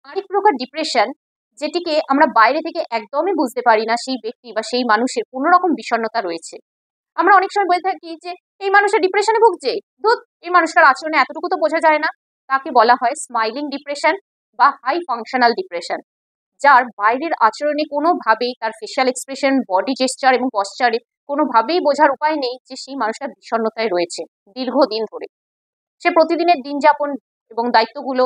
আরেক প্রকার ডিপ্রেশন, যেটিকে আমরা বাইরে থেকে একদমই বুঝতে পারি না সেই ব্যক্তি বা সেই মানুষের কোনো রকম বিষণ্ণতা রয়েছে। আমরা অনেক সময় বলে থাকি যে এই মানুষটা ডিপ্রেশনে ভুগছে, ধুত এই মানুষটার আচরণে এতটুকু তো বোঝা যায় না। তাকে বলা হয় স্মাইলিং ডিপ্রেশন বা হাই ফাংশনাল ডিপ্রেশন, যার বাইরের আচরণে কোনোভাবেই, তার ফেশিয়াল এক্সপ্রেশন, বডি জেস্চার এবং পশ্চারে কোনোভাবেই বোঝার উপায় নেই যে সেই মানুষটা বিষণ্ণতায় রয়েছে দীর্ঘদিন ধরে। সে প্রতিদিনের দিন যাপন এবং দায়িত্বগুলো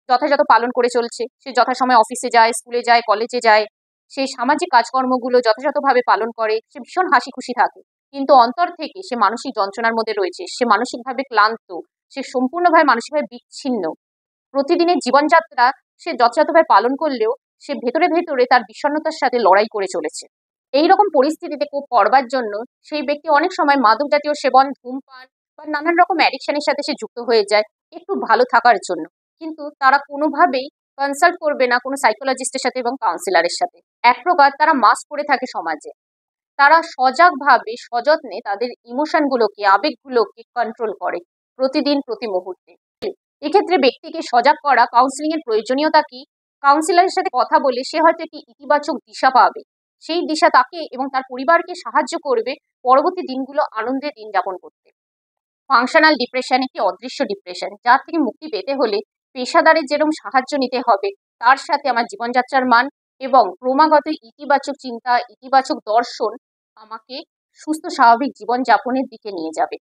যথাযথ পালন করে চলছে। সে যথাসময়ে অফিসে যায়, স্কুলে যায়, কলেজে যায়। সে সামাজিক কাজকর্মগুলো যথাযথভাবে পালন করে। সে ভীষণ হাসি খুশি থাকে। কিন্তু অন্তর থেকে সে মানসিক যন্ত্রণার মধ্যে রয়েছে। সে মানসিকভাবে ক্লান্ত। সে সম্পূর্ণভাবে মানসিকভাবে বিচ্ছিন্ন। প্রতিদিনের জীবনযাত্রা সে যথাযথভাবে পালন করলেও সে ভেতরে ভেতরে তার বিষণ্ণতার সাথে লড়াই করে চলেছে। এই রকম পরিস্থিতিতে কোপ করবার জন্য সেই ব্যক্তি অনেক সময় মাদক জাতীয় সেবন, ধূমপান বা নানান রকম অ্যাডিকশনের সাথে সে যুক্ত হয়ে যায় একটু ভালো থাকার জন্য। কিন্তু তারা কোনোভাবেই কনসাল্ট করবে না কোনো সাইকোলজিস্টের সাথে এবং কাউন্সিলরের সাথে। এক প্রকার তারা মাস্ক পরে থাকে সমাজে। তারা সজাগভাবে, সযত্নে তাদের ইমোশনগুলোকে, আবেগগুলোকে কন্ট্রোল করে প্রতিদিন, প্রতি মুহূর্তে। এক্ষেত্রে ব্যক্তিকে সজাগ করা, কাউন্সিলিং এর প্রয়োজনীয়তা কি, কাউন্সিলরের সাথে কথা বলে সে হয়তো একটি ইতিবাচক দিশা পাবে। সেই দিশা তাকে এবং তার পরিবারকে সাহায্য করবে পরবর্তী দিনগুলো আনন্দে দিন যাপন করতে। ফাংশনাল ডিপ্রেশন একটি অদৃশ্য ডিপ্রেশন, যার থেকে মুক্তি পেতে হলে পেশাদারের যেরকম সাহায্য নিতে হবে, তার সাথে আমার জীবনযাত্রার মান এবং ক্রমাগত ইতিবাচক চিন্তা, ইতিবাচক দর্শন আমাকে সুস্থ স্বাভাবিক জীবনযাপনের দিকে নিয়ে যাবে।